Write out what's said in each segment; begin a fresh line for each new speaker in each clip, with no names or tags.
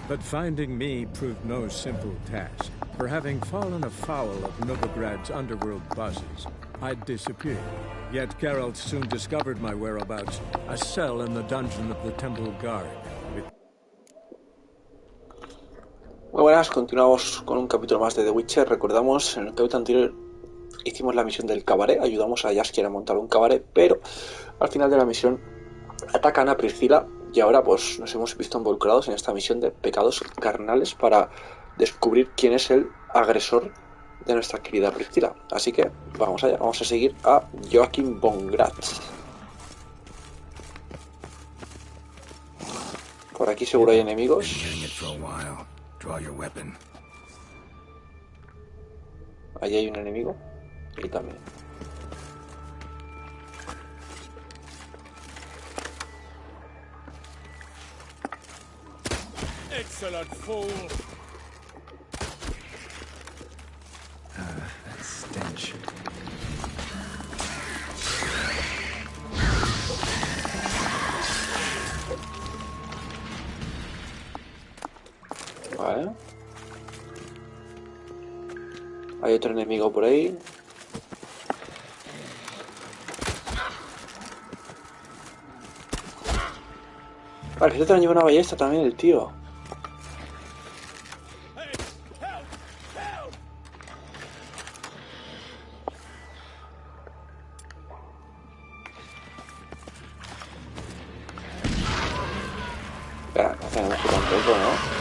But finding me proved no simple task. For having fallen afoul of Novigrad's underworld bosses, I'd disappeared. Yet Geralt soon discovered my whereabouts, a cell in the dungeon of the Temple Guard.
Muy buenas, continuamos con un capítulo más de The Witcher. Recordamos, en el capítulo anterior hicimos la misión del cabaret, ayudamos a Jaskier a montar un cabaret, pero al final de la misión atacan a Priscila y ahora pues nos hemos visto involucrados en esta misión de pecados carnales para descubrir quién es el agresor de nuestra querida Priscila. Así que vamos allá, vamos a seguir a Joachim von Gratz. Por aquí seguro hay enemigos. Allí hay un enemigo. Y también.
Excellent fool.
That stench.
Vale. Hay otro enemigo por ahí. Vale, que se te lleva una ballesta también el tío. Espera, no tenemos que tampoco, ¿no?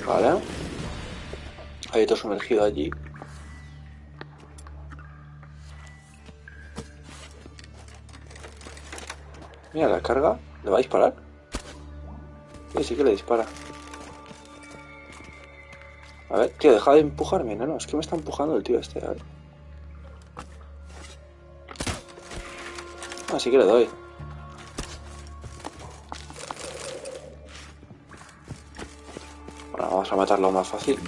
Vale. Hay otro sumergido allí. Mira, la carga. ¿Le va a disparar? Sí que le dispara. A ver, tío, deja de empujarme. No, es que me está empujando el tío este. A ver. Así que le doy. Bueno, vamos a matarlo más fácil.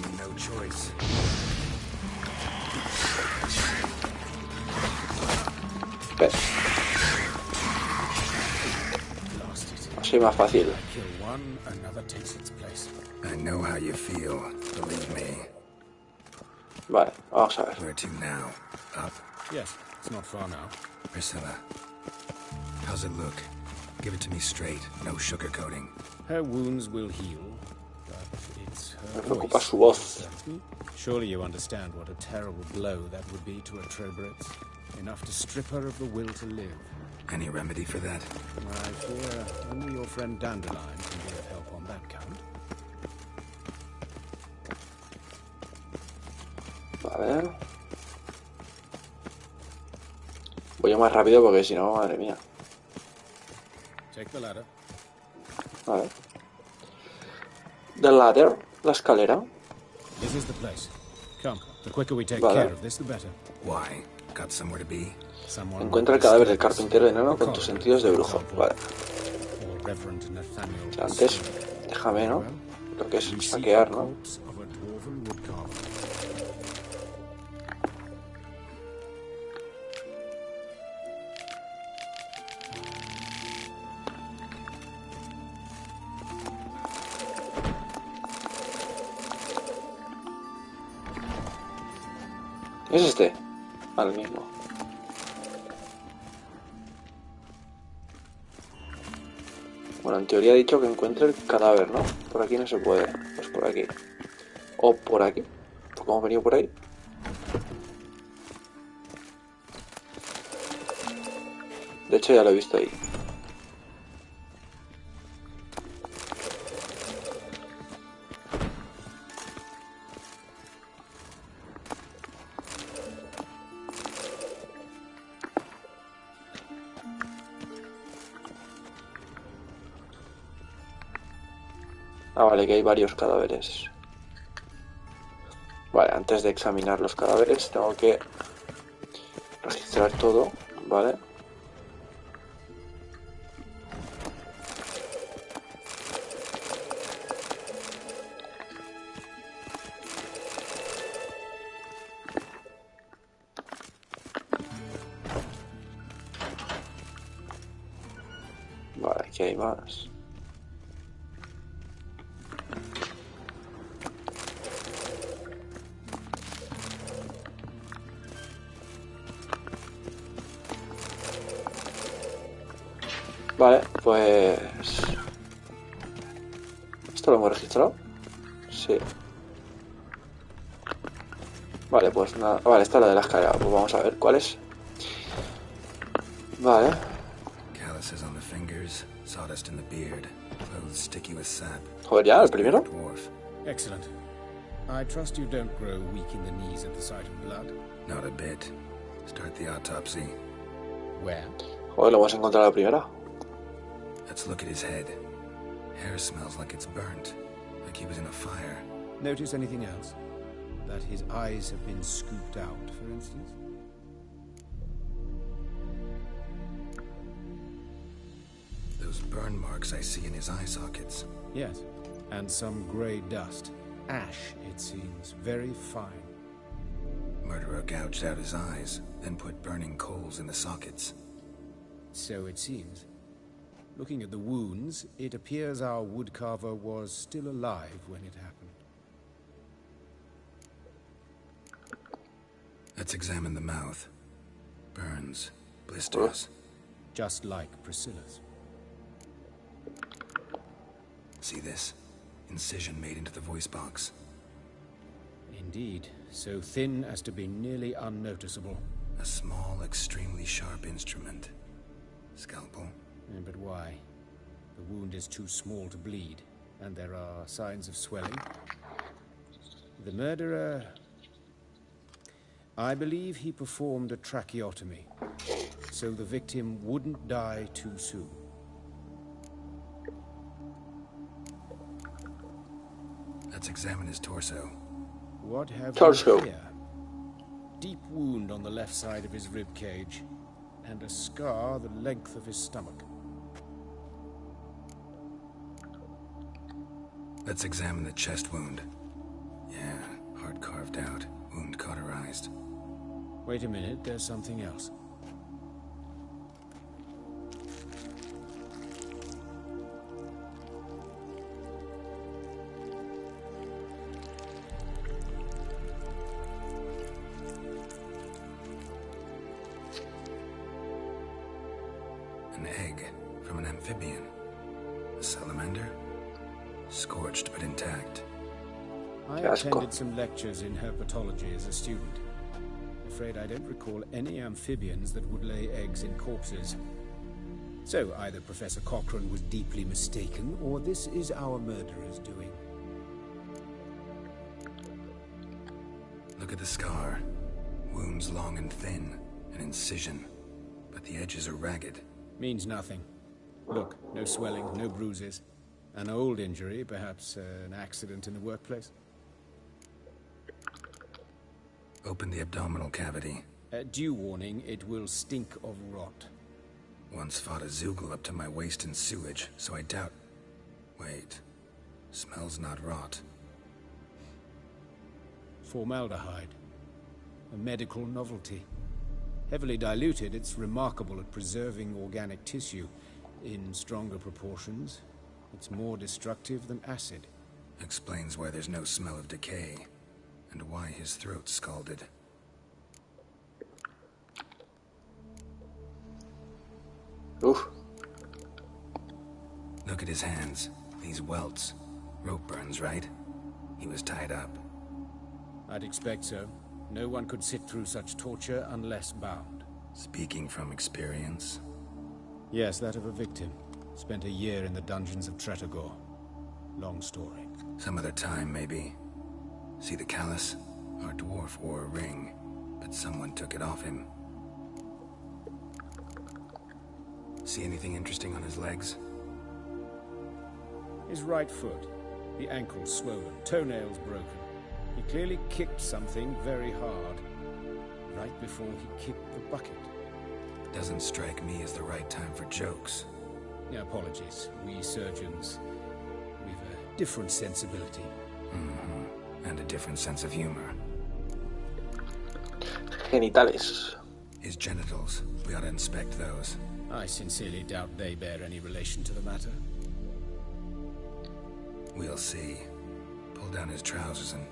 Ve. Así más fácil. Vale, vamos a ver.
Where to now? Up?
Yes, it's not far now.
Priscilla. How's it look? Give it to me straight, no sugarcoating.
Her wounds will heal, but it's
Me
her
preocupa su voz.
Surely you understand what a terrible blow that would be to a Trobritz. Enough to strip her of the will to live.
Any remedy for that?
I fear only your friend Dandelion can be of help on that count.
Vale. Voy a más rápido porque si no, madre mía.
Take the ladder.
Vale. The ladder, la escalera.
This is the place. Come, the quicker we take
Vale.
care of this, the better.
Why? Got somewhere to be?
Someone
Encuentra el cadáver del carpintero enano con tus sentidos de brujo. Vale.
Or Reverend Nathaniel.
O sea, antes, déjame, ¿no? Lo que es saquear, ¿no? ¿Es este? Al mismo. Bueno, en teoría he dicho que encuentre el cadáver, ¿no? Por aquí no se puede. Pues por aquí. O por aquí. Porque hemos venido por ahí. De hecho ya lo he visto ahí. Ah, vale, que hay varios cadáveres. Vale, antes de examinar los cadáveres tengo que registrar todo, ¿vale? Vale, aquí hay más. Vale, pues... ¿Esto lo hemos registrado? Sí. Vale, pues nada. Vale, esta es la de la escalera. Pues vamos a ver cuál es. Vale.
Calluses on the fingers, sawdust in the beard, clothes sticky with sap.
Joder, ya, el primero.
Dwarf.
Excellent. I trust you don't grow weak in the knees at the sight of blood.
Not a bit. Start the autopsy.
Where?
Joder, lo vamos a encontrar a la primera.
Let's look at his head. Hair smells like it's burnt, like he was in a fire.
Notice anything else? That his eyes have been scooped out, for instance?
Those burn marks I see in his eye sockets.
Yes. And some grey dust. Ash, it seems. Very fine.
Murderer gouged out his eyes, then put burning coals in the sockets.
So it seems. Looking at the wounds, it appears our woodcarver was still alive when it happened.
Let's examine the mouth. Burns, blisters.
Just like Priscilla's.
See this? Incision made into the voice box.
Indeed, so thin as to be nearly unnoticeable.
A small, extremely sharp instrument. Scalpel.
But why? The wound is too small to bleed, and there are signs of swelling. The murderer... I believe he performed a tracheotomy, so the victim wouldn't die too soon.
Let's examine his torso.
What have
Torso.
we here? Deep wound on the left side of his rib cage, and a scar the length of his stomach.
Let's examine the chest wound. Yeah, heart carved out, wound cauterized.
Wait a minute, there's something else.
An egg from an amphibian. A salamander? Scorched but intact.
I
Asco.
attended some lectures in herpetology as a student. Afraid I don't recall any amphibians that would lay eggs in corpses. So either Professor Cochrane was deeply mistaken, or this is our murderer's doing.
Look at the scar. Wounds long and thin, an incision. But the edges are ragged.
Means nothing. Look, no swelling, no bruises. An old injury, perhaps an accident in the workplace.
Open the abdominal cavity.
Due warning, it will stink of rot.
Once fought a Zoogle up to my waist in sewage, so I doubt... Wait. Smells not rot.
Formaldehyde. A medical novelty. Heavily diluted, it's remarkable at preserving organic tissue. In stronger proportions, it's more destructive than acid.
Explains why there's no smell of decay, and why his throat's scalded.
Uf.
Look at his hands. These welts. Rope burns, right? He was tied up.
I'd expect so. No one could sit through such torture unless bound.
Speaking from experience.
Yes, that of a victim. Spent a year in the dungeons of Tretogor. Long story.
Some other time, maybe. See the callus? Our dwarf wore a ring, but someone took it off him. See anything interesting on his legs?
His right foot. The ankle swollen, toenails broken. He clearly kicked something very hard. Right before he kicked the bucket.
Doesn't strike me as the right time for jokes.
Apologies. We surgeons, we've a different sensibility.
Mm-hmm. And a different sense of humor.
Genitales.
His genitals. We ought to inspect those.
I sincerely doubt they bear any relation to the matter.
We'll see. Pull down his trousers and...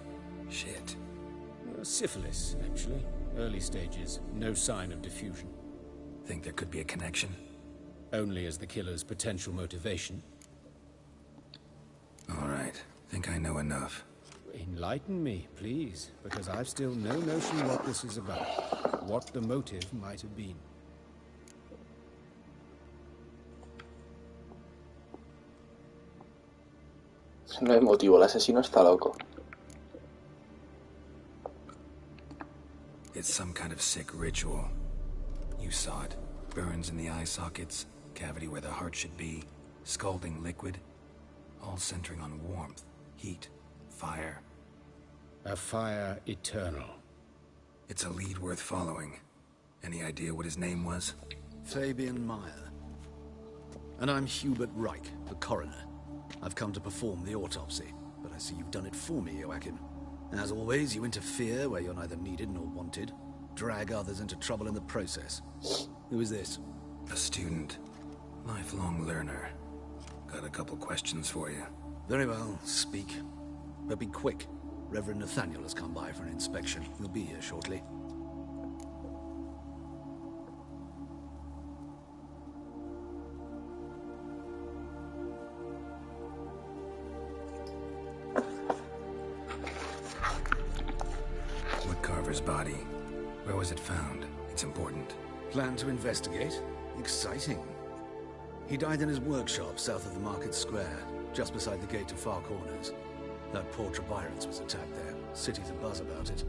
shit.
Syphilis, actually. Early stages. No sign of diffusion.
Think there could be a connection?
Only as the killer's potential motivation.
All right. Think I know enough.
Enlighten me, please, because I've still no notion what this is about. What the motive might have been.
No hay motivo, el asesino está loco.
It's some kind of sick ritual. You saw it. Burns in the eye sockets, cavity where the heart should be, scalding liquid, all centering on warmth, heat, fire.
A fire eternal.
It's a lead worth following. Any idea what his name was?
Fabian Meyer. And I'm Hubert Reich, the coroner. I've come to perform the autopsy, but I see you've done it for me, Joachim. As always, you interfere where you're neither needed nor wanted. Drag others into trouble in the process. Who is this?
A student. Lifelong learner. Got a couple questions for you.
Very well, speak. But be quick. Reverend Nathaniel has come by for an inspection. He'll be here shortly.
Woodcarver's body. Where was it found? It's important.
Plan to investigate? Exciting. He died in his workshop south of the Market Square, just beside the gate to Far Corners. That poor Trebirans was attacked there. City's abuzz about it.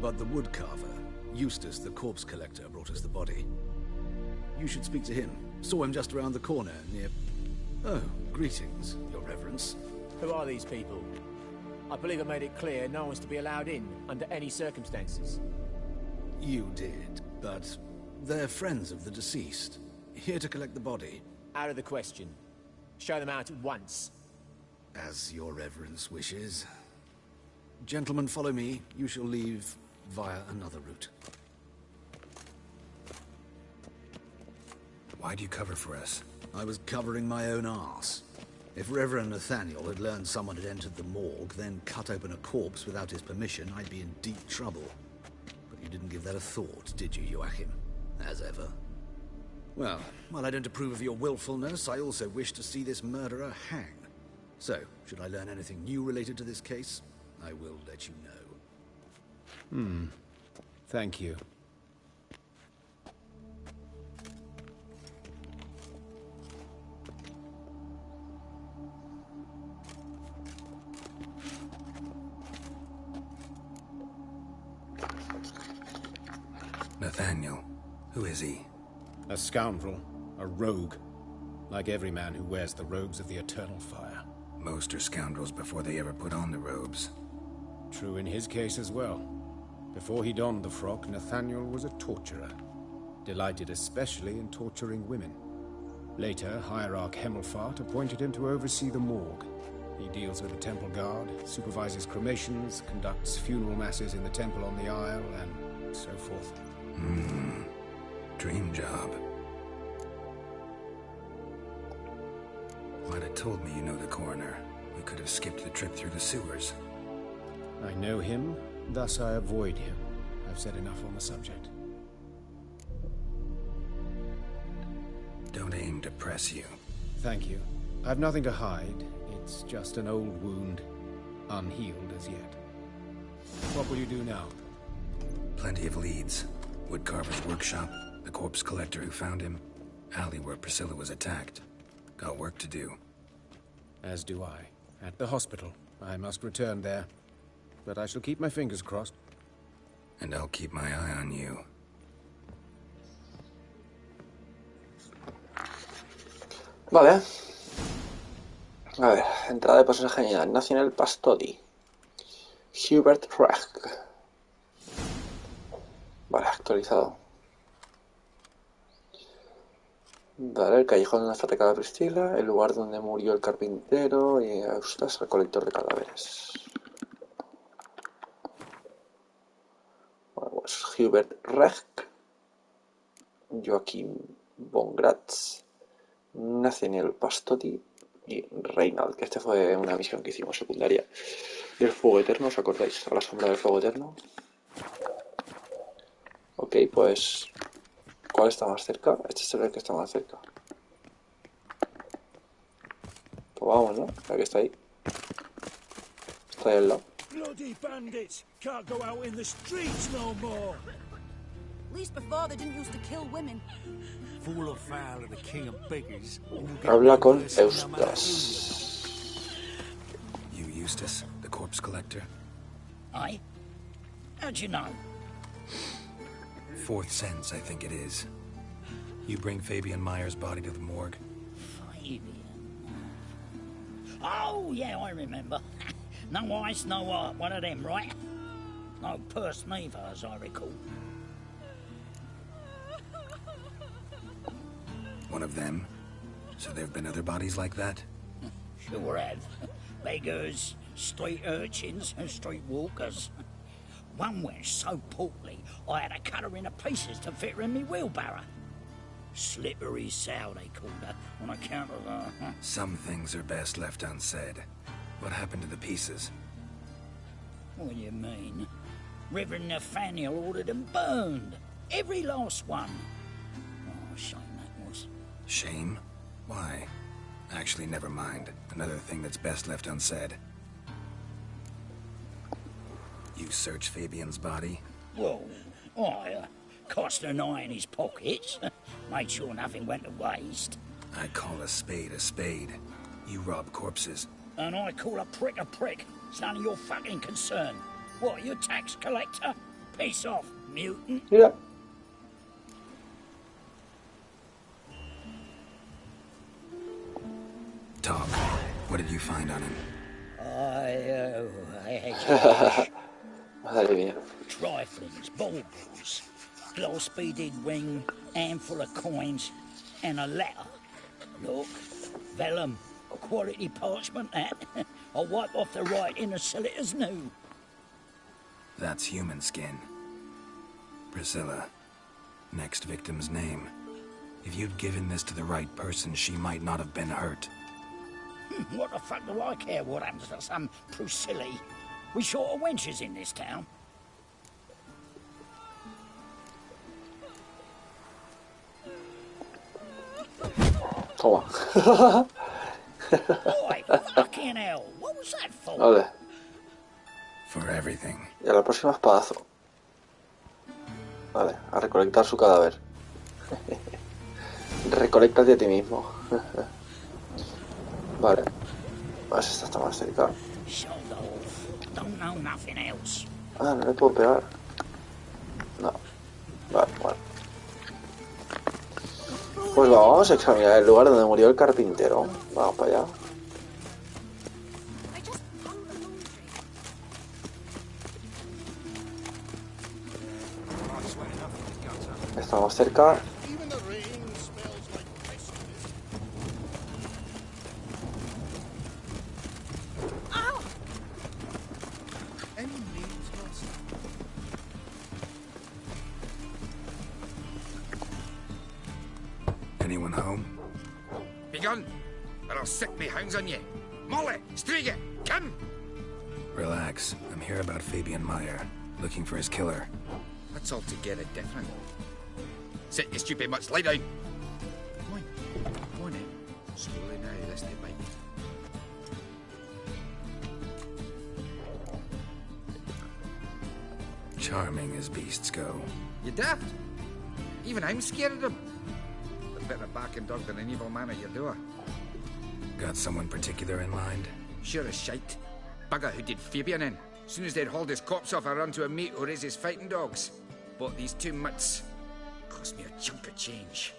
But the woodcarver, Eustace the corpse collector, brought us the body. You should speak to him. Saw him just around the corner near... Oh, greetings, Your Reverence.
Who are these people? I believe I made it clear no one's to be allowed in under any circumstances.
You did, but they're friends of the deceased. Here to collect the body.
Out of the question. Show them out at once.
As Your Reverence wishes. Gentlemen, follow me. You shall leave via another route.
Why'd you cover for us?
I was covering my own arse. If Reverend Nathaniel had learned someone had entered the morgue, then cut open a corpse without his permission, I'd be in deep trouble. But you didn't give that a thought, did you, Joachim? As ever. Well, while I don't approve of your willfulness, I also wish to see this murderer hang. So, should I learn anything new related to this case, I will let you know.
Thank you.
Nathaniel. Who is he?
A scoundrel. A rogue. Like every man who wears the robes of the Eternal Fire.
Most are scoundrels before they ever put on the robes.
True in his case as well. Before he donned the frock, Nathaniel was a torturer. Delighted especially in torturing women. Later, Hierarch Hemmelfart appointed him to oversee the morgue. He deals with the temple guard, supervises cremations, conducts funeral masses in the temple on the Isle, and so forth.
Dream job. Might have told me you know the coroner. We could have skipped the trip through the sewers.
I know him, thus I avoid him. I've said enough on the subject.
Don't aim to press you.
Thank you. I've nothing to hide. It's just an old wound, unhealed as yet. What will you do now?
Plenty of leads. Woodcarver's workshop, the corpse collector who found him, alley where Priscilla was attacked. Got work to do.
As do I. At the hospital. I must return there. But I shall keep my fingers crossed.
And I'll keep my eye on you.
Vale. A ver, entrada de personaje añadida. National Pastodi. Hubert Reich. Vale, actualizado. Vale, el callejón donde fue atacada Priscila, el lugar donde murió el carpintero y Eustace, recolector de cadáveres. Bueno, pues Hubert Reich, Joachim Von Gratz, Nathaniel Pastoti y Reinald, que este fue una misión que hicimos secundaria del Fuego Eterno, ¿os acordáis? A la sombra del Fuego Eterno. Ok, pues... ¿cuál está más cerca? Este es el que está más cerca. Pues vamos, ¿no? La que está ahí. Está ahí al lado.
Bloody bandits! Can't go out in the streets no more!
At least before they didn't used to kill women.
Fool or foul of the king of beggars.
Habla con Eustace.
You Eustace, the corpse collector?
Aye? How'd you know?
Fourth sense, I think it is. You bring Fabian Meyer's body to the morgue?
Fabian? Oh, yeah, I remember. No eyes, no heart, one of them, right? No purse neither, as I recall.
One of them? So there have been other bodies like that?
Sure have. Beggars, street urchins, and street walkers. One went so portly, I had to cut her into pieces to fit her in me wheelbarrow. Slippery sow, they called her, on account of her.
Some things are best left unsaid. What happened to the pieces?
What do you mean? Reverend Nathaniel ordered them burned. Every last one. Oh, shame that was.
Shame? Why? Actually, never mind. Another thing that's best left unsaid. You searched Fabian's body?
Well, I cast an eye in his pockets. Made sure nothing went to waste.
I call a spade a spade. You rob corpses.
And I call a prick a prick. It's none of your fucking concern. What, you a tax collector? Piss off, mutant.
Mira.
Talk. What did you find on him?
Madre mía.
Triflings, baubles, glass-beaded ring, handful of coins, and a letter. Look, vellum, quality parchment that. I'll wipe off the writing and sell it as new.
That's human skin. Priscilla. Next victim's name. If you'd given this to the right person, she might not have been hurt.
What the fuck do I care what happens to some Priscilla? We short of wenches in this town.
Toma.
Boy, fucking hell, what was that for?
Vale.
For everything.
Y a la próxima espadazo. Vale, a recolectar su cadáver. Recoléctate a ti mismo. Vale. A ver si esta está más cerca.
Don't know nothing else.
Ah, no le puedo pegar. No. Vale, bueno. Pues vamos a examinar el lugar donde murió el carpintero. Vamos para allá. Estamos cerca.
Anyone home?
Begun, or I'll sick me hounds on you. Molly, Striga, come!
Relax. I'm here about Fabian Meyer, looking for his killer.
That's altogether different. Sit, you stupid mutts, lie down. Go on in. Slowly now, listen to bite.
Charming as beasts go.
You daft? Even I'm scared of them. A better barking dog than an evil man at your door.
Got someone particular in mind?
Sure as shite. Bugger who did Fabian in. Soon as they'd hauled his corpse off, I run to a mate who raises fighting dogs. Bought these two mutts. Cost me a chunk of change.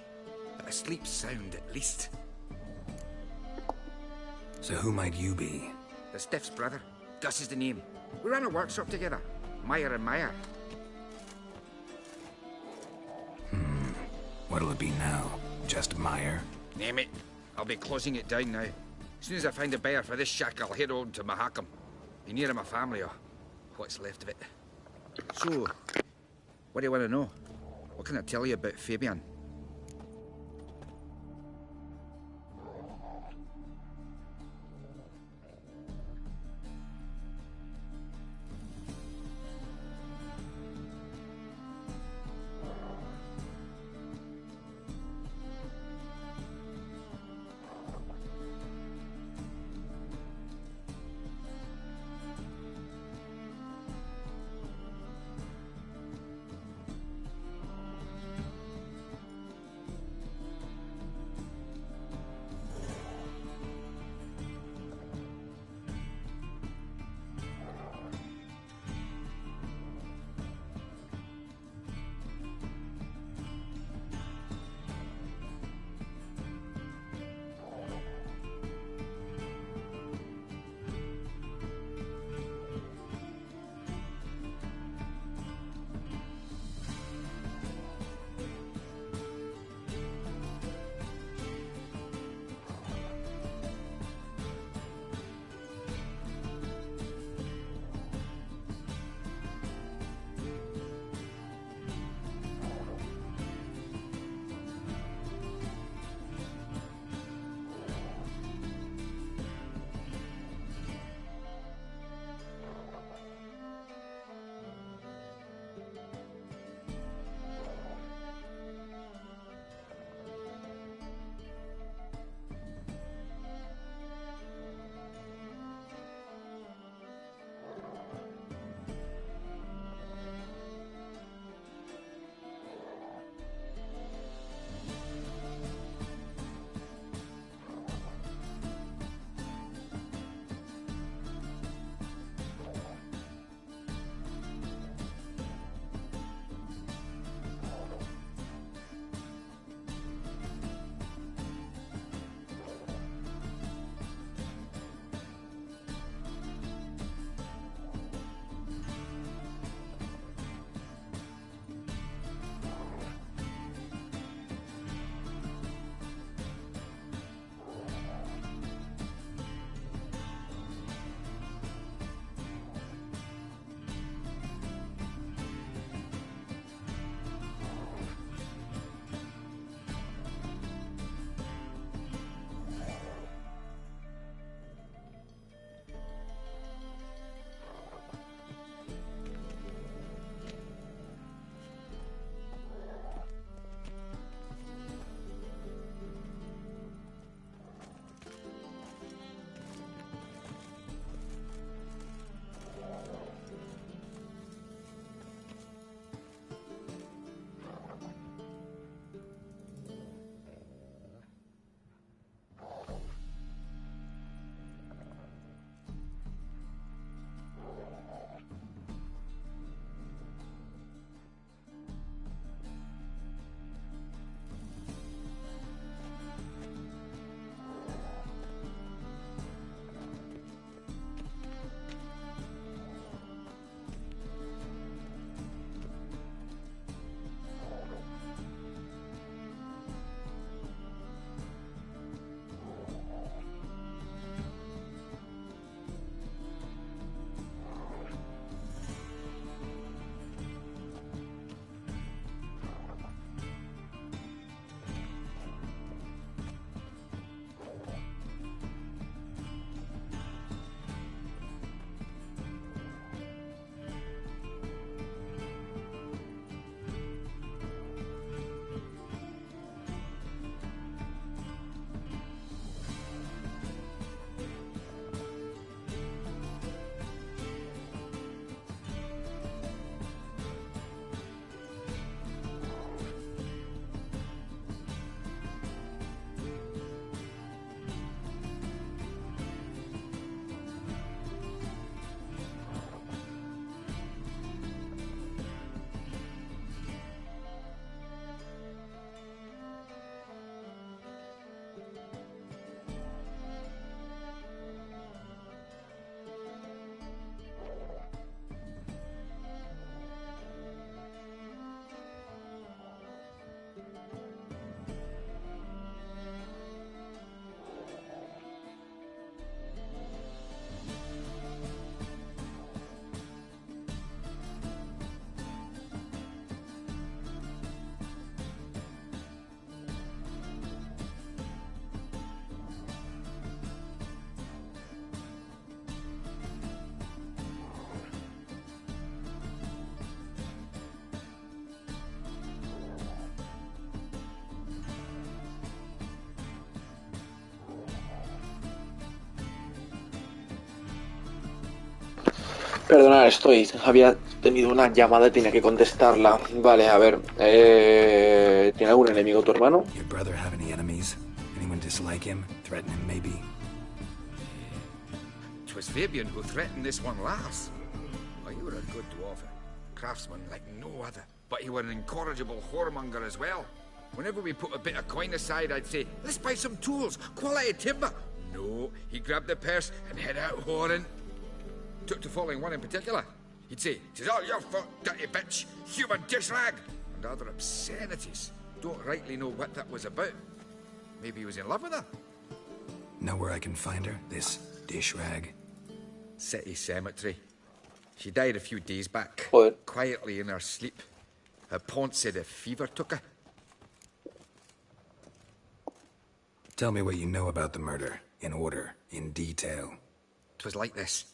But I sleep sound at least.
So who might you be?
The Stiff's brother. Gus is the name. We ran a workshop together. Meyer and Meyer.
What'll it be now? Just Meyer?
Name it. I'll be closing it down now. As soon as I find a buyer for this shack, I'll head on to Mahakam. Be near my family, or what's left of it. So, what do you want to know? What can I tell you about Fabian?
Perdonad, había tenido una llamada y tenía que contestarla. Vale, a ver. ¿Tiene algún enemigo tu hermano?
Your brother have any enemies? Anyone dislike him? Threaten him, maybe?
'Twas Fabian who threatened this one last. Oh, you were a good dwarf, a craftsman like no other. But you were an incorrigible whoremonger as well. Whenever we put a bit of coin aside, I'd say, let's buy some tools, quality timber. No, he grabbed the purse and head out whoring. Took to following one in particular. He'd say, "'Tis all your fault, dirty bitch, human dish rag," and other obscenities. Don't rightly know what that was about. Maybe he was in love with her.
Know where I can find her, this dish rag?
City cemetery. She died a few days back, quietly in her sleep. Her pont said a fever took her.
Tell me what you know about the murder, in order, in detail.
'Twas like this.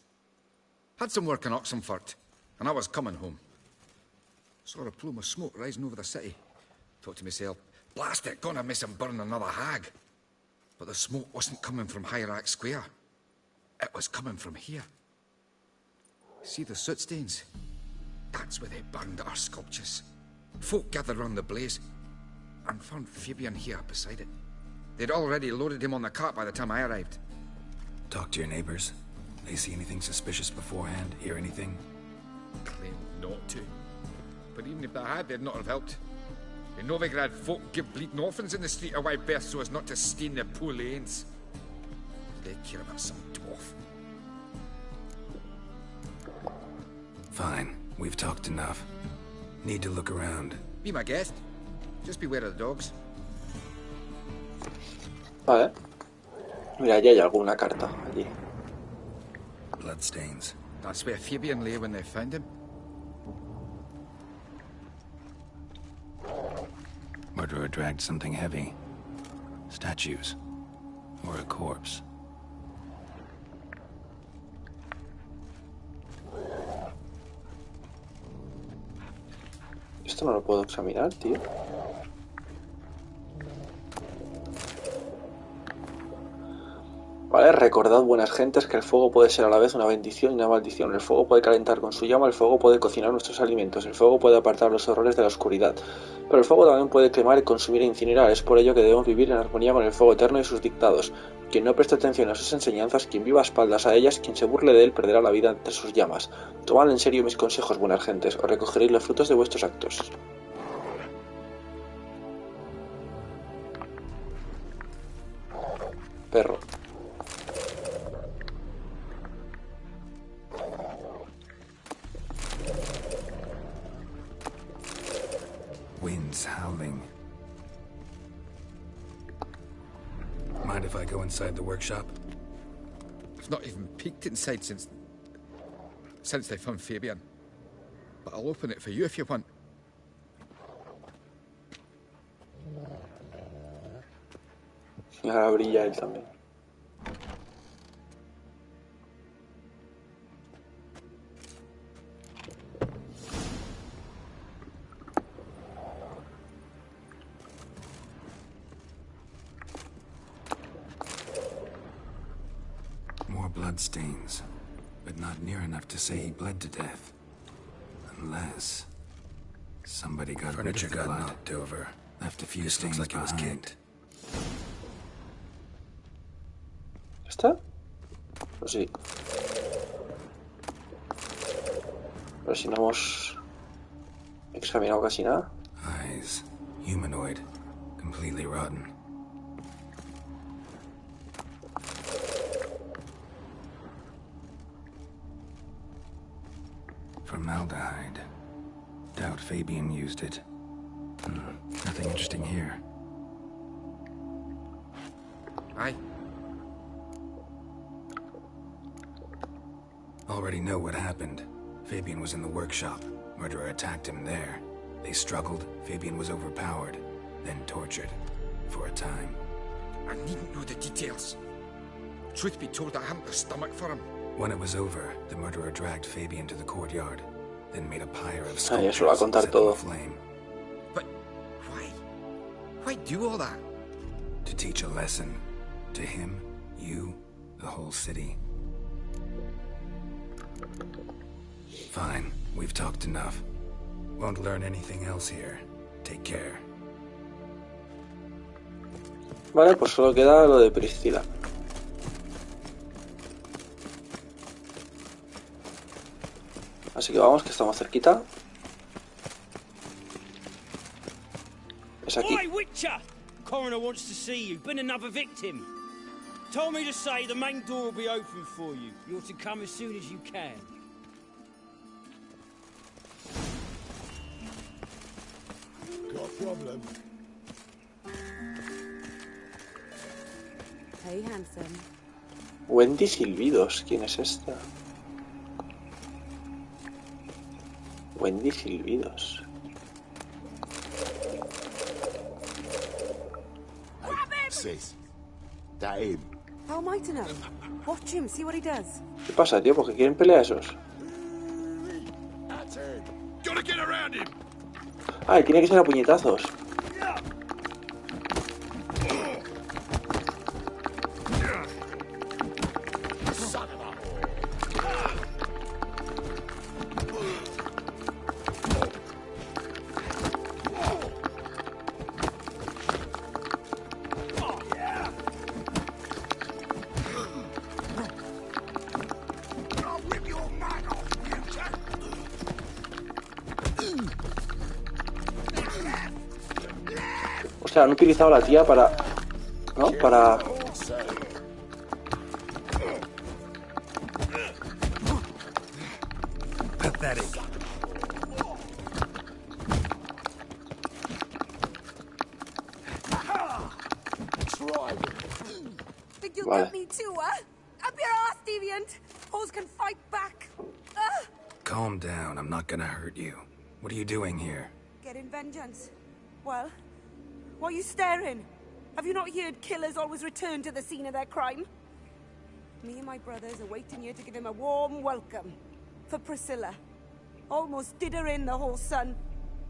Had some work in Oxenfurt, and I was coming home. Saw a plume of smoke rising over the city. Thought to myself, blast it, gonna miss him burn another hag. But the smoke wasn't coming from Hierarch Square. It was coming from here. See the soot stains? That's where they burned our sculptures. Folk gathered round the blaze, and found Fabian here beside it. They'd already loaded him on the cart by the time I arrived.
Talk to your neighbors. They see anything suspicious beforehand? Hear anything?
Claimed not to. But even if they had, they'd not have helped. In Novigrad, folk give bleeding orphans in the street a wide berth so as not to stain their poor lanes. They care about some dwarf.
Fine. We've talked enough. Need to look around.
Be my guest. Just beware of the dogs.
Vale. Mira, ya hay alguna carta allí.
Bloodstains.
That's where Fabian lay when they found him.
Murderer dragged something heavy. Statues. Or a corpse.
Esto no lo puedo examinar, tío. Vale, recordad, buenas gentes, que el fuego puede ser a la vez una bendición y una maldición. El fuego puede calentar con su llama, el fuego puede cocinar nuestros alimentos, el fuego puede apartar los horrores de la oscuridad. Pero el fuego también puede quemar, consumir e incinerar. Es por ello que debemos vivir en armonía con el fuego eterno y sus dictados. Quien no preste atención a sus enseñanzas, quien viva a espaldas a ellas, quien se burle de él, perderá la vida entre sus llamas. Tomad en serio mis consejos, buenas gentes, o recogeréis los frutos de vuestros actos. Perro.
Winds howling. Mind if I go inside the workshop?
I've not even peeked inside since they found Fabian. But I'll open it for you if you want.
Y ahora brilla él también.
More bloodstains, but not near enough to say he bled to death. Unless somebody got
Furniture
rid of the
got
blood.
knocked over.
Left a few
This
stains
looks like it was
behind.
kicked.
¿Está? Pues sí. Pero si no hemos examinado casi nada.
Eyes. Humanoid. Completely rotten. Formaldehyde. Doubt Fabian used it. Nothing interesting here.
Aye.
Already know what happened. Fabian was in the workshop. Murderer attacked him there. They struggled. Fabian was overpowered, then tortured. For a time.
I needn't know the details. Truth be told, I hadn't the stomach for him.
When it was over, the murderer dragged Fabian to the courtyard, then made a pyre of
Ah, eso lo va a
sculptures
contar
set them
todo.
aflame.
But why? Why do all that?
To teach a lesson. To him, you, the whole city. Fine, we've talked enough. Won't learn anything else here. Take care.
Vale, pues solo queda lo de Priscila. Así que vamos, que estamos cerquita. Es aquí.
Oi, Witcher! Coroner wants to see you. Been another victim. Told me to say the main door will be open for you. You're to come as soon as you can.
Got a problem?
Hey, handsome.
Wendy Silbidos, ¿quién es esta? Wendy Silbidos.
Sis. That him?
How am I to know? Watch him, see what he does.
¿Qué pasa, tío? ¿Por qué quieren pelear esos?
That's him.
Gotta get around him!
Ah, tiene que ser a puñetazos.
Son of a... I'll rip your mind off, Witcher.
O sea, han utilizado a la tía para... ¿no? Para...
Pathetic.
Think you'll
Vale.
get me too, huh? Up your ass, deviant! Hoes can fight back.
Calm down, I'm not gonna hurt you. What are you doing here?
Getting vengeance. Well, why are you staring? Have you not heard killers always return to the scene of their crime? Me and my brothers are waiting here to give him a warm welcome. For Priscilla. Almost did her in, the whole son.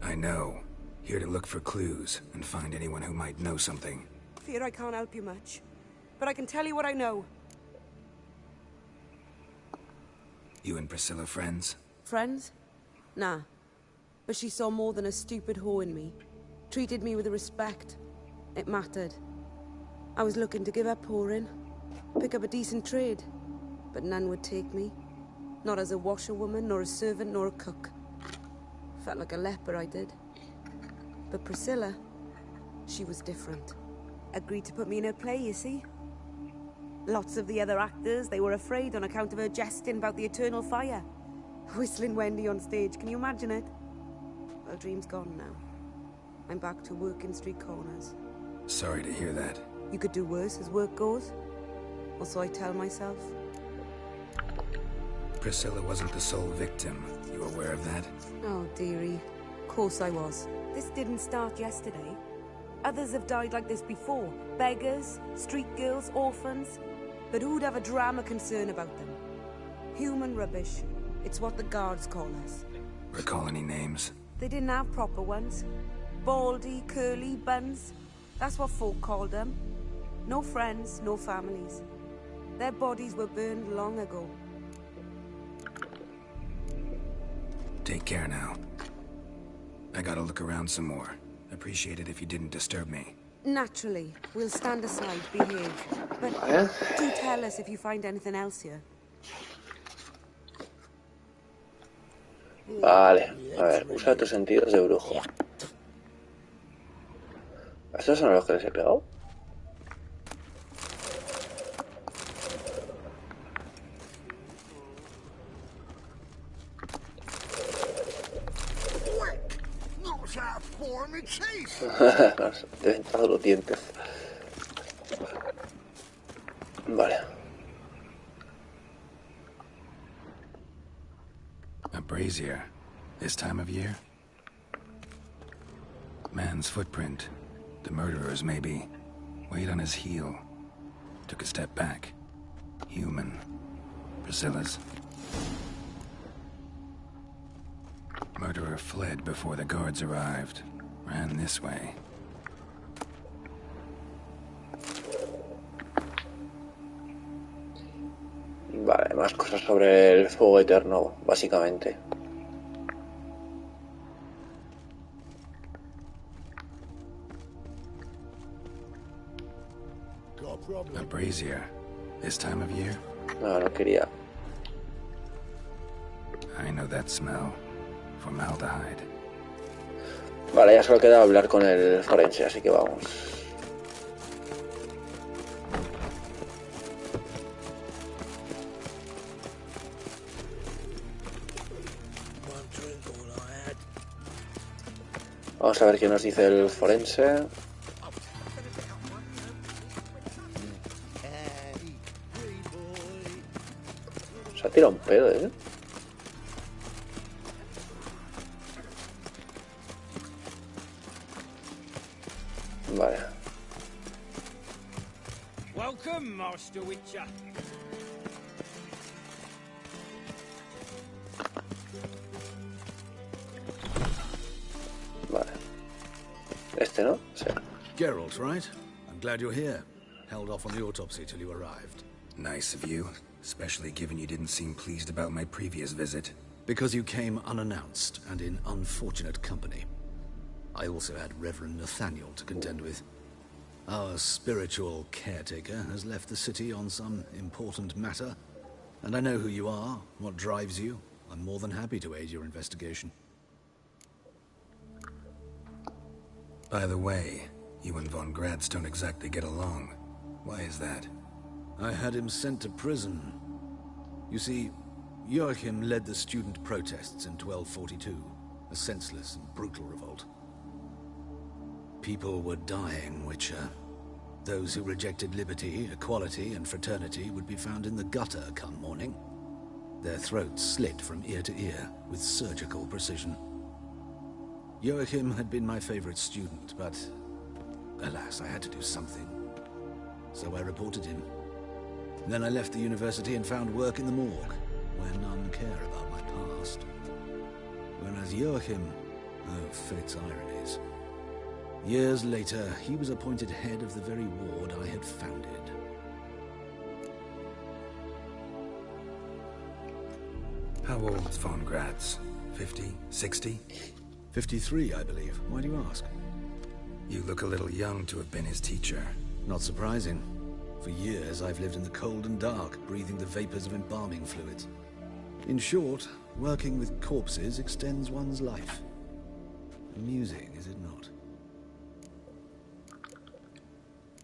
I know. Here to look for clues and find anyone who might know something.
Fear I can't help you much. But I can tell you what I know.
You and Priscilla friends?
Friends? Nah. But she saw more than a stupid whore in me. Treated me with respect. It mattered. I was looking to give up whoring. Pick up a decent trade. But none would take me. Not as a washerwoman, nor a servant, nor a cook. Felt like a leper, I did. But Priscilla, she was different. Agreed to put me in her play, you see? Lots of the other actors, they were afraid on account of her jesting about the eternal fire. Whistling Wendy on stage, can you imagine it? Well, dream's gone now. I'm back to working street corners.
Sorry to hear that.
You could do worse as work goes. Or so I tell myself.
Priscilla wasn't the sole victim. You aware of that?
Oh, dearie. Of course I was. This didn't start yesterday. Others have died like this before. Beggars, street girls, orphans. But who'd have a drama concern about them? Human rubbish. It's what the guards call us.
Recall any names?
They didn't have proper ones. Baldy, curly, buns. That's what folk called them. No friends, no families. Their bodies were burned long ago.
Take care now. I gotta look around some more. Appreciate it if you didn't disturb me.
Naturally. We'll stand aside, behave. But do tell us if you find anything else here.
Vale, a ver, usa tus sentidos de brujo. ¿Estos son los que les he pegado? Te he entrado los dientes. Vale.
A brazier. This time of year? Man's footprint. The murderer's maybe. Weight on his heel. Took a step back. Human. Priscilla's. Murderer fled before the guards arrived. Ran this way.
Vale, más cosas sobre el fuego eterno, básicamente.
A brazier. This time of year?
No, no quería.
I know that smell. Formaldehyde.
Vale, ya solo queda hablar con el forense, así que vamos. Vamos a ver qué nos dice el forense. Se ha tirado un pedo, ¿eh? Vale.
Welcome, Master Witcher.
Vale. Este, ¿no? Sí.
Geralt, right? I'm glad you're here. Held off on the autopsy till you arrived.
Nice of you, especially given you didn't seem pleased about my previous visit.
Because you came unannounced and in unfortunate company. I also had Reverend Nathaniel to contend with. Our spiritual caretaker has left the city on some important matter, and I know who you are, what drives you. I'm more than happy to aid your investigation.
By the way, you and Von Gratz don't exactly get along. Why is that?
I had him sent to prison. You see, Joachim led the student protests in 1242, a senseless and brutal revolt. People were dying, Witcher. Those who rejected liberty, equality, and fraternity would be found in the gutter come morning. Their throats slit from ear to ear with surgical precision. Joachim had been my favorite student, but alas, I had to do something. So I reported him. Then I left the university and found work in the morgue, where none care about my past. Whereas Joachim, oh, fate's ironies. Years later, he was appointed head of the very ward I had founded.
How old's Von Gratz? 50? 60?
53, I believe. Why do you ask?
You look a little young to have been his teacher.
Not surprising. For years, I've lived in the cold and dark, breathing the vapors of embalming fluids. In short, working with corpses extends one's life. Amusing, is it not?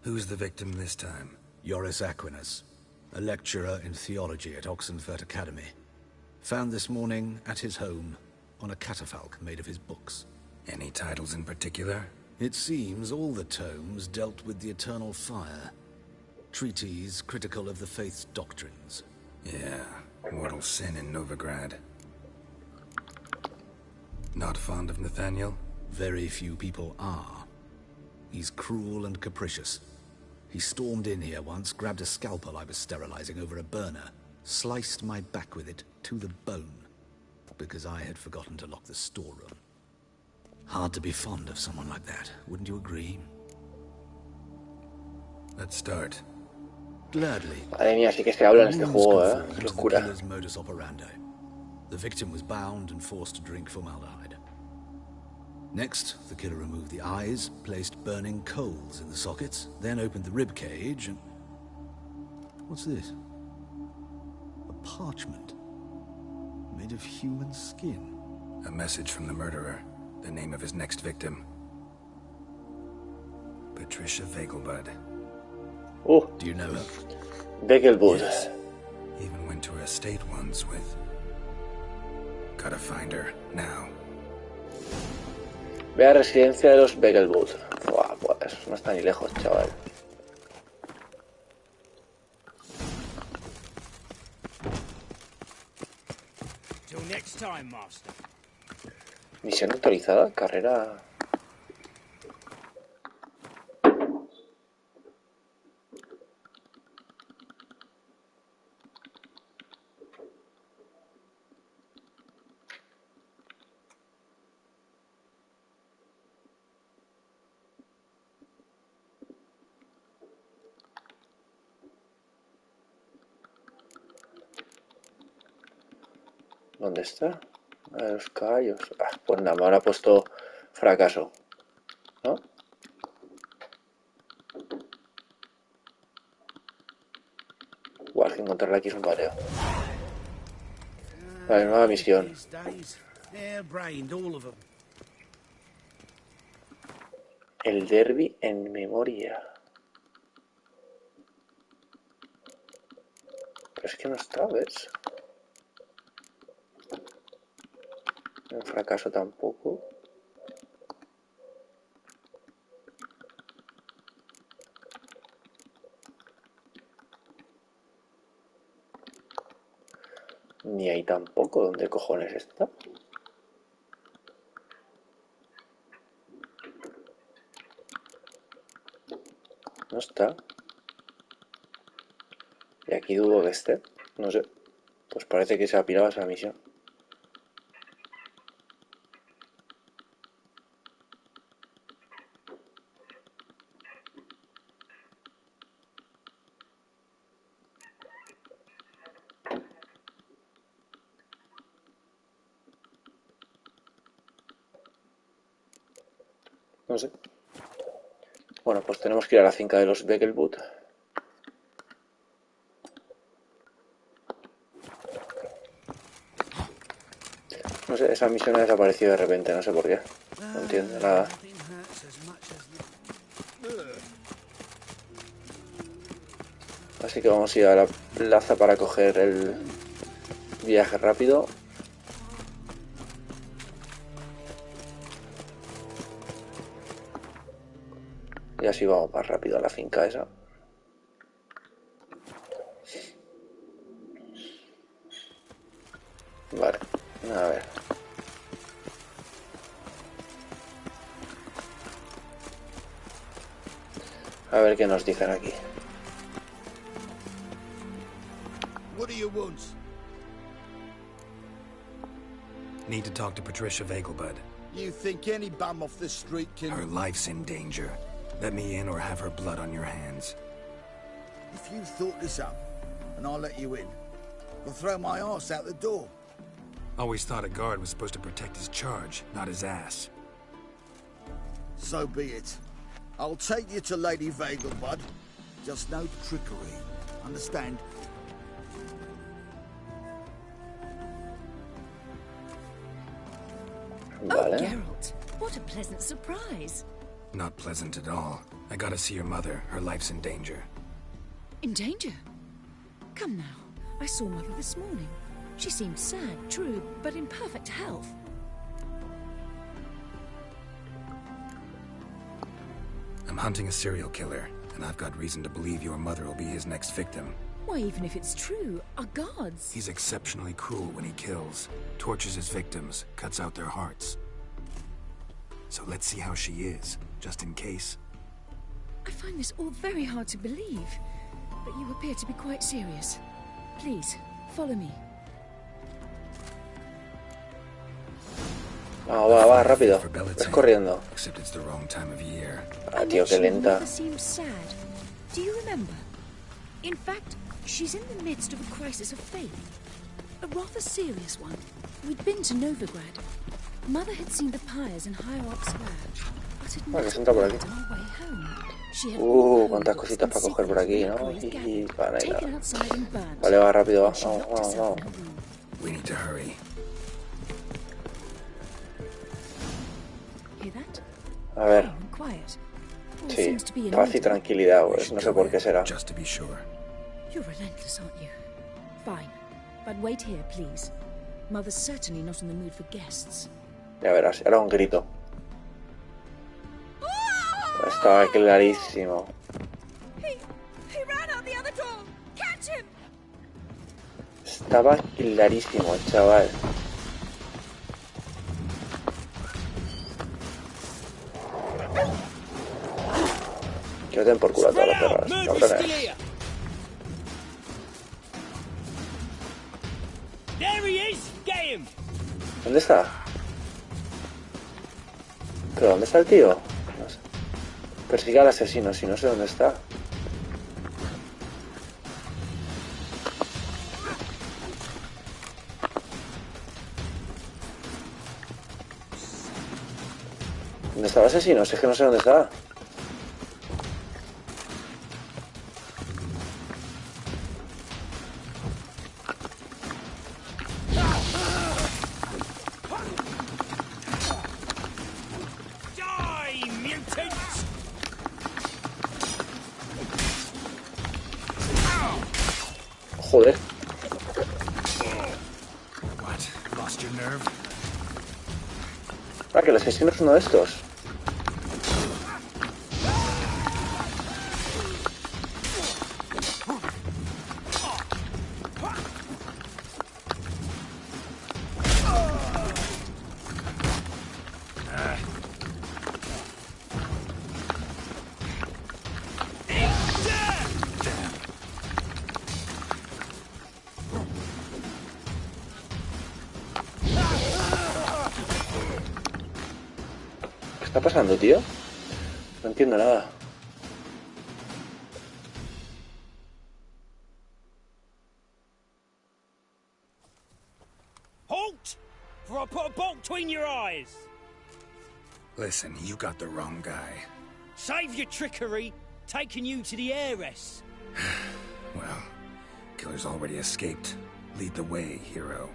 Who's the victim this time?
Joris Aquinas, a lecturer in theology at Oxenfurt Academy. Found this morning at his home on a catafalque made of his books.
Any titles in particular?
It seems all the tomes dealt with the eternal fire. Treatises critical of the faith's doctrines.
Yeah, mortal sin in Novigrad. Not fond of Nathaniel?
Very few people are. He's cruel and capricious. He stormed in here once, grabbed a scalpel I was sterilizing over a burner, sliced my back with it to the bone, because I had forgotten to lock the storeroom. Hard to be fond of someone like that, wouldn't you agree?
Let's start.
Gladly.
Madre mía, sí que se habla en este juego, Qué locura.
The modus operandi. The victim was bound and forced to drink formaldehyde. Next, the killer removed the eyes, placed burning coals in the sockets, then opened the rib cage and... What's this? A parchment. Made of human skin.
A message from the murderer. The name of his next victim. Patricia Vegelbud.
Oh.
Do you know her?
Vegelbud.
Yes. Even went to her estate once with... Gotta find her, now.
Ve a residencia de los Vegelbud. Buah, pues no está ni lejos, chaval.
Till next time, Master.
Misión actualizada, carrera... ¿Dónde está? A ver, los caballos. Ah, pues nada, me habrá puesto fracaso, ¿no? Igual que encontrarla aquí es un pateo. Vale, nueva misión. El derbi en memoria. Pero es que no está, ¿ves? Un fracaso tampoco. Ni ahí tampoco. ¿Dónde cojones está? No está. Y aquí dudo que esté. No sé. Pues parece que se ha pirado esa misión. No sé. Bueno, pues tenemos que ir a la finca de los Beckelboot. No sé, esa misión ha desaparecido de repente, no sé por qué. No entiendo nada. Así que vamos a ir a la plaza para coger el viaje rápido. Y así vamos más rápido a la finca esa. Vale, a ver. A ver qué nos dicen aquí.
What do you want?
Need to talk to Patricia Vegelbud.
You think any bum off the street can...
Her life's in danger. Let me in or have her blood on your hands.
If you thought this up, and I'll let you in, I'll throw my ass out the door.
Always thought a guard was supposed to protect his charge, not his ass.
So be it. I'll take you to Lady Vegelbud. Just no trickery. Understand?
Vale. Oh, Geralt, what a pleasant surprise.
Not pleasant at all. I gotta see your mother. Her life's in danger.
In danger? Come now. I saw Mother this morning. She seemed sad, true, but in perfect health.
I'm hunting a serial killer, and I've got reason to believe your mother will be his next victim.
Why, even if it's true, our guards...
He's exceptionally cruel when he kills, tortures his victims, cuts out their hearts. So let's see how she is, just in case.
I find this all very hard to believe, but you appear to be quite serious. Please, follow me.
Va, rápido. Ves corriendo.
Except it's the wrong time of year.
Ah, tío, qué lenta.
Seems sad. Do you remember? In fact, she's in the midst of a crisis of faith. A rather serious one. We'd been to Novigrad. Mother had seen the pyres in Hierarch Square, but had not
entra por aquí.
on our way home.
Cuántas cositas para coger por aquí, ¿no? Y para nada. Vale, va rápido, va. Vamos.
We need to hurry.
A ver. Sí, paz y tranquilidad, pues. No sé por qué será.
Just to be sure.
You're relentless, aren't you? Fine, but wait here, please. Mother's certainly not in the mood for guests.
Ya verás, era un grito. Estaba clarísimo. Estaba clarísimo, chaval. Que os den por culo a todas las perras, cabrones. ¿Dónde está? ¿Pero dónde está el tío? No sé. Persiga al asesino, si no sé dónde está. ¿Dónde está el asesino? Si es que no sé dónde está. Joder. Ah, que el asesino es uno de estos. ¿Qué está pasando, tío? No entiendo nada.
Halt! For I put a bolt between your eyes.
Listen, you got the wrong guy.
Save your trickery, taking you to the heiress.
Well, killer's already escaped. Lead the way, hero.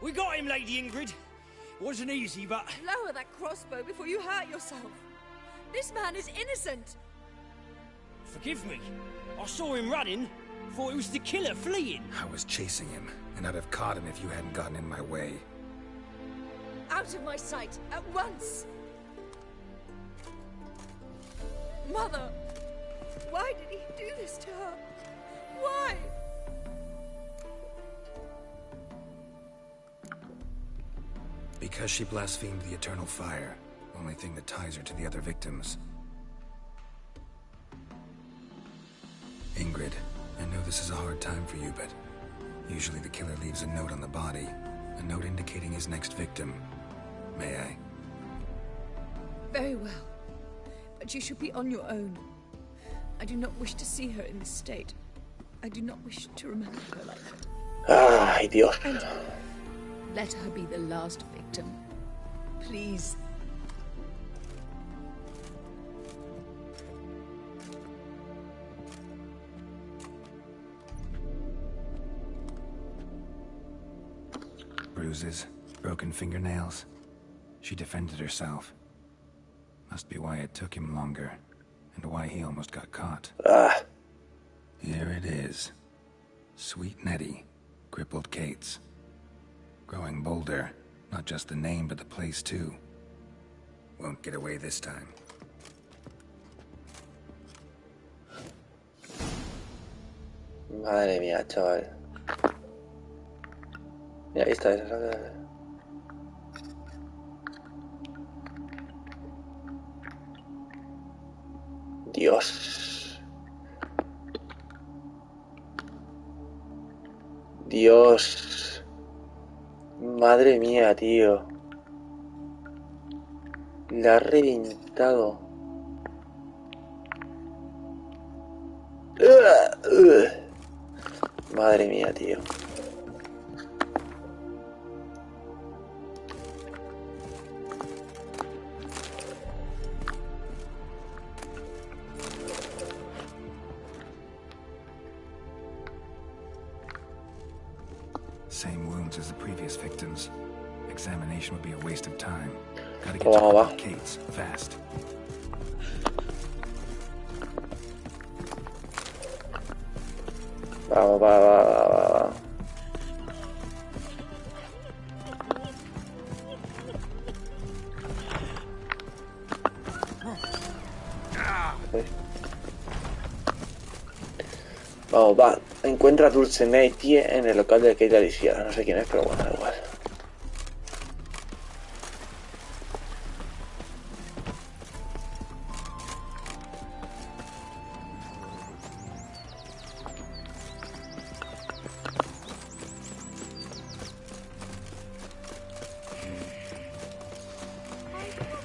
We got him, Lady Ingrid. Wasn't easy, but...
Lower that crossbow before you hurt yourself. This man is innocent.
Forgive me. I saw him running. Thought it was the killer fleeing.
I was chasing him, and I'd have caught him if you hadn't gotten in my way.
Out of my sight, at once! Mother! Why did he do this to her? Why?
Because she blasphemed the eternal fire. Only thing that ties her to the other victims. Ingrid, I know this is a hard time for you, but usually the killer leaves a note on the body. A note indicating his next victim. May I?
Very well. But you should be on your own. I do not wish to see her in this state. I do not wish to remember her like that.
Ay, Dios.
And let her be the last victim. Please.
Bruises, broken fingernails. She defended herself. Must be why it took him longer, and why he almost got caught. Here it is. Sweet Nettie, crippled Kate's. Growing bolder, not just the name, but the place too. Won't get away this time.
Madre mía, chaval. Mira, ahí está esa. Dios. Dios. Madre mía, tío. La ha reventado. Madre mía, tío.
Same wounds as the previous victims. Examination would be a waste of time. Gotta get to Kate's fast.
Va. Vamos, va. Encuentra a Dulcinea en el local de Kate Alicia. No sé quién es, pero bueno, da igual.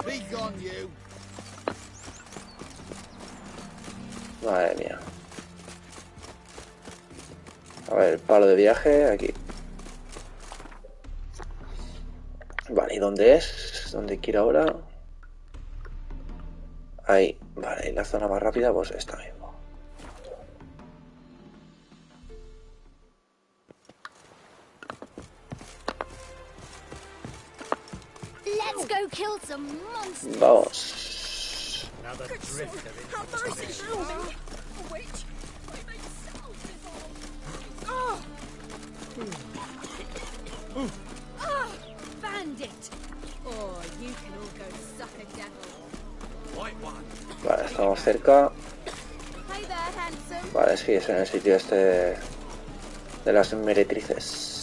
Be gone, you.
Madre mía. A ver, palo de viaje, aquí. Vale, ¿y dónde es? ¿Dónde quiero ahora? Ahí, vale, y la zona más rápida, pues esta mismo.
Let's go kill some monsters.
Vamos.
Bandit. Oh, you can all go suck a devil.
Vale, estamos cerca.
Hey there, handsome.
Vale, sí, es en el sitio este de las meretrices.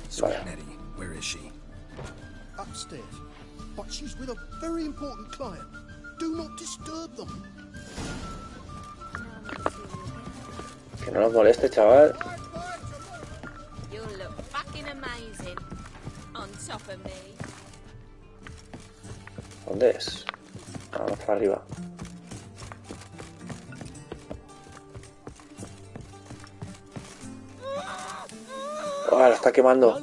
Sweet Nettie, where is she?
Upstairs. But she's with a very important client. Do not disturb them.
Que no nos moleste, chaval.
You'll look fucking amazing on top of me.
¿Dónde es? Vamos para arriba. ¡Ah, la está quemando!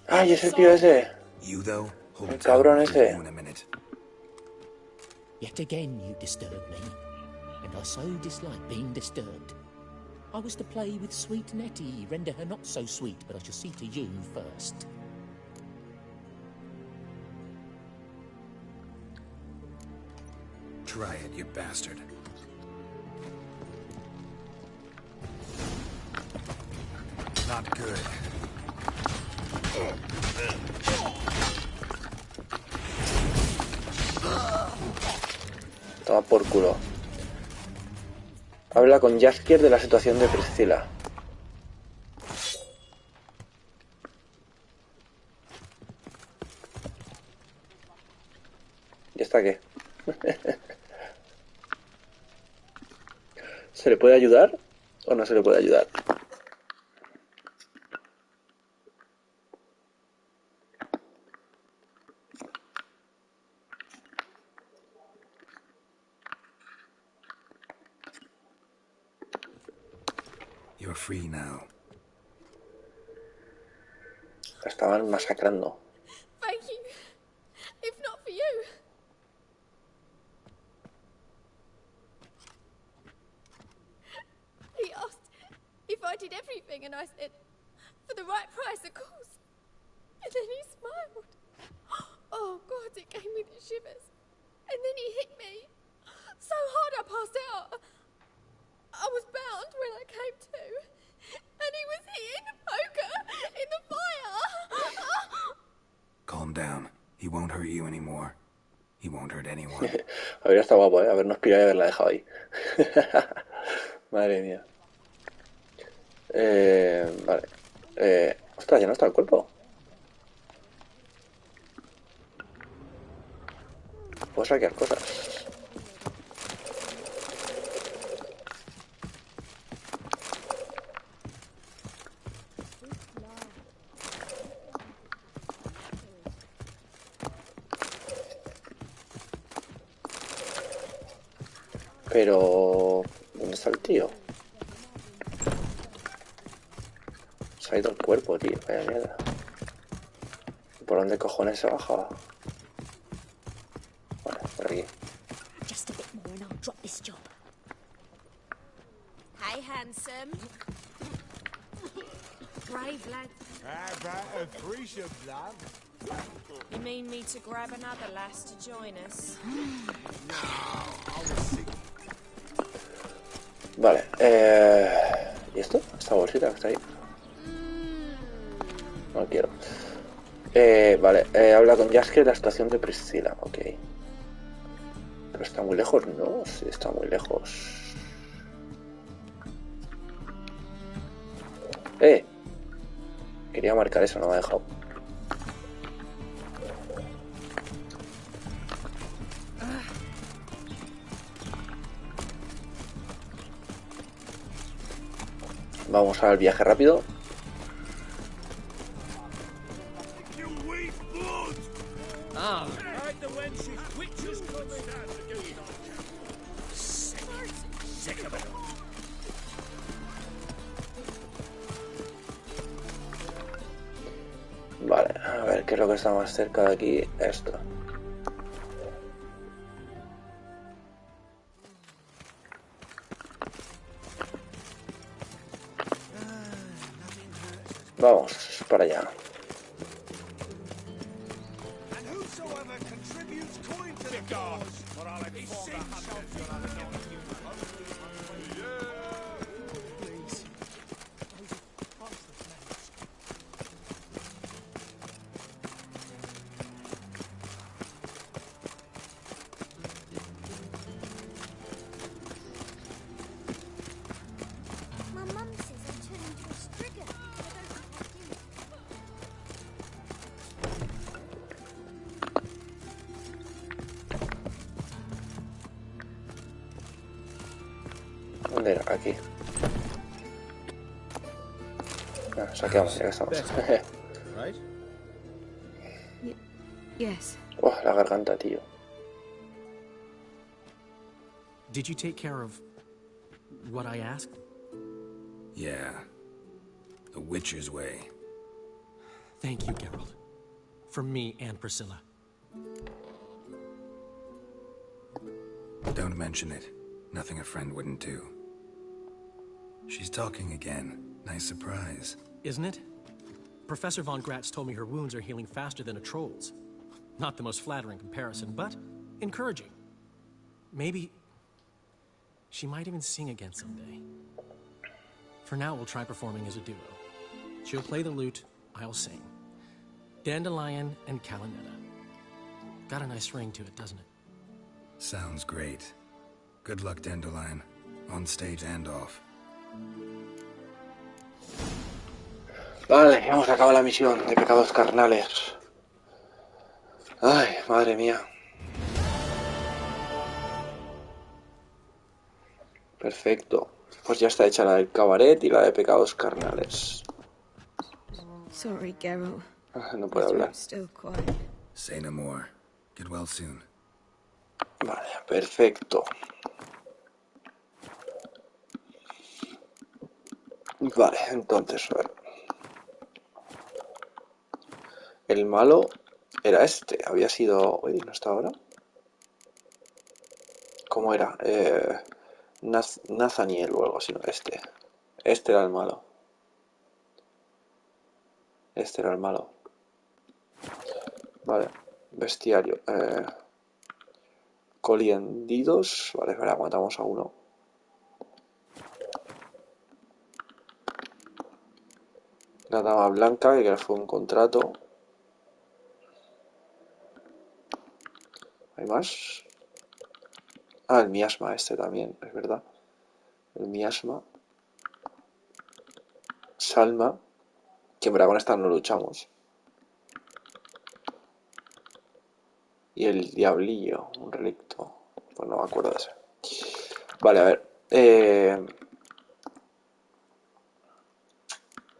¡Ay, es el tío ese! El cabrón ese.
Yet again you disturb me, and I so dislike being disturbed. I was to play with sweet Nettie, render her not so sweet, but I shall see to you first.
Try it, you bastard. Not good.
Toma por culo. Habla con Jaskier de la situación de Priscila. ¿Y esta qué? ¿Se le puede ayudar o no se le puede ayudar?
You're free now.
La estaban masacrando.
Thank you. If not for you. He asked if I did everything, and I said, for the right price, of course. And then he smiled. Oh, God, it gave me the shivers. And then he hit me so hard I passed out. I was bound when I came to. And he was hitting the poker in the fire.
Calm down. He won't hurt you anymore. He won't hurt anyone.
Habría estado guapo, ¿eh? Habernos pirado y haberla dejado ahí. Madre mía. Vale. Ostras, ya no está el cuerpo. Puedo saquear cosas. Pero... ¿dónde está el tío? Se ha ido el cuerpo, tío. Vaya mierda. ¿Por dónde cojones se bajaba? Vale, por aquí.
Just a bit more and I'll drop this job. Hey, handsome. Brave lad.
How about a threesome, love?
You mean me to grab another lass to join us?
Vale, ¿y esto? Esta bolsita que está ahí. No quiero. Vale, habla con Jaskier de la situación de Priscila, ok. Pero está muy lejos, ¿no? Sí, está muy lejos. Quería marcar eso, no me ha dejado. Vamos al viaje rápido. ¿Qué es lo que está más cerca de aquí? Esto. Vamos para allá. ¿Dónde era? Aquí. Ah, saqueamos, ya estamos.
Right?
Yes.
Oh, la garganta, tío.
Did you take care of what I asked?
Yeah. The Witcher's way.
Thank you, Geralt. From me and Priscilla.
Don't mention it. Nothing a friend wouldn't do. She's talking again. Nice surprise.
Isn't it? Professor von Gratz told me her wounds are healing faster than a troll's. Not the most flattering comparison, but encouraging. Maybe she might even sing again someday. For now, we'll try performing as a duo. She'll play the lute, I'll sing. Dandelion and Calinetta. Got a nice ring to it, doesn't it?
Sounds great. Good luck, Dandelion. On stage and off.
Vale, hemos acabado la misión de pecados carnales. Ay, madre mía. Perfecto. Pues ya está hecha la del cabaret y la de pecados carnales.
Sorry, Geralt.
No puedo hablar.
Still quiet.
Say no more. Get well soon.
Vale, perfecto. Vale, entonces, a ver. El malo era este. Había sido... Uy, ¿no está ahora? ¿Cómo era? Nathaniel o algo así, ¿no? Este. Este era el malo. Este era el malo. Vale. Bestiario. Coliendidos. Vale, espera, aguantamos a uno. La dama blanca, que fue un contrato. ¿Hay más? Ah, el miasma este también, es verdad. El miasma. Salma. Que en verdad con esta no luchamos. Y el diablillo, un relicto. Pues no me acuerdo de ese. Vale, a ver.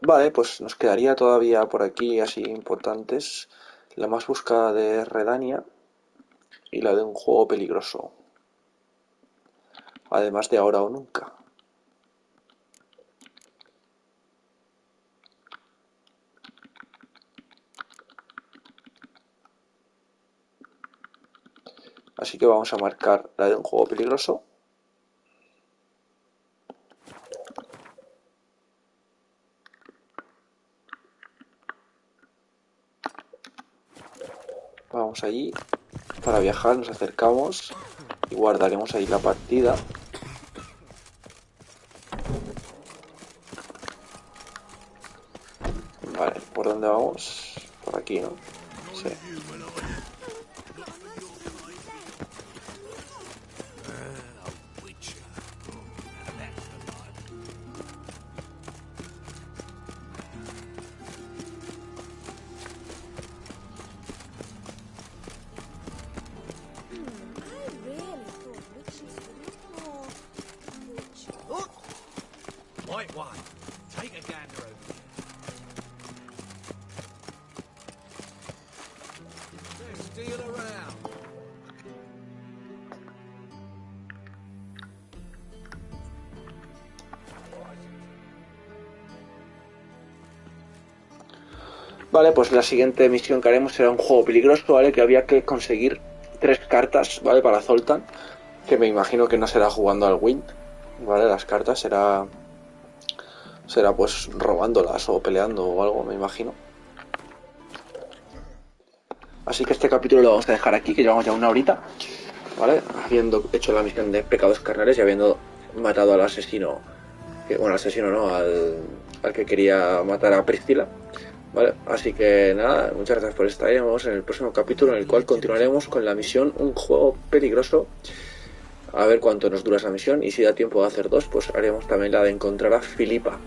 Vale, pues nos quedaría todavía por aquí así importantes. La más buscada de Redania. Y la de un juego peligroso. Además de ahora o nunca. Así que vamos a marcar la de un juego peligroso. Vamos allí. Para viajar nos acercamos y guardaremos ahí la partida. Vale, ¿por dónde vamos? Por aquí, ¿no? Sí.
White one. Take a gander over
Vale, pues la siguiente misión que haremos será un juego peligroso, ¿vale? Que había que conseguir 3 cartas, ¿vale? Para Zoltan, que me imagino que no será jugando al Wind, ¿vale? Las cartas será pues robándolas o peleando o algo, me imagino. Así que este capítulo lo vamos a dejar aquí, que llevamos ya 1 horita, ¿vale? Habiendo hecho la misión de Pecados carnales y habiendo matado al asesino, al asesino no, al que quería matar a Priscila, ¿vale? Así que nada, muchas gracias por estar ahí. Nos vemos en el próximo capítulo, en el cual continuaremos con la misión Un juego peligroso. A ver cuánto nos dura esa misión, y si da tiempo de hacer 2, pues haremos también la de encontrar a Filipa,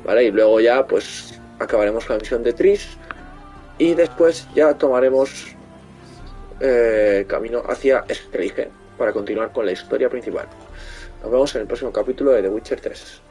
¿vale? Y luego ya pues acabaremos con la misión de Trish, y después ya tomaremos camino hacia Skellige para continuar con la historia principal. Nos vemos en el próximo capítulo de The Witcher 3.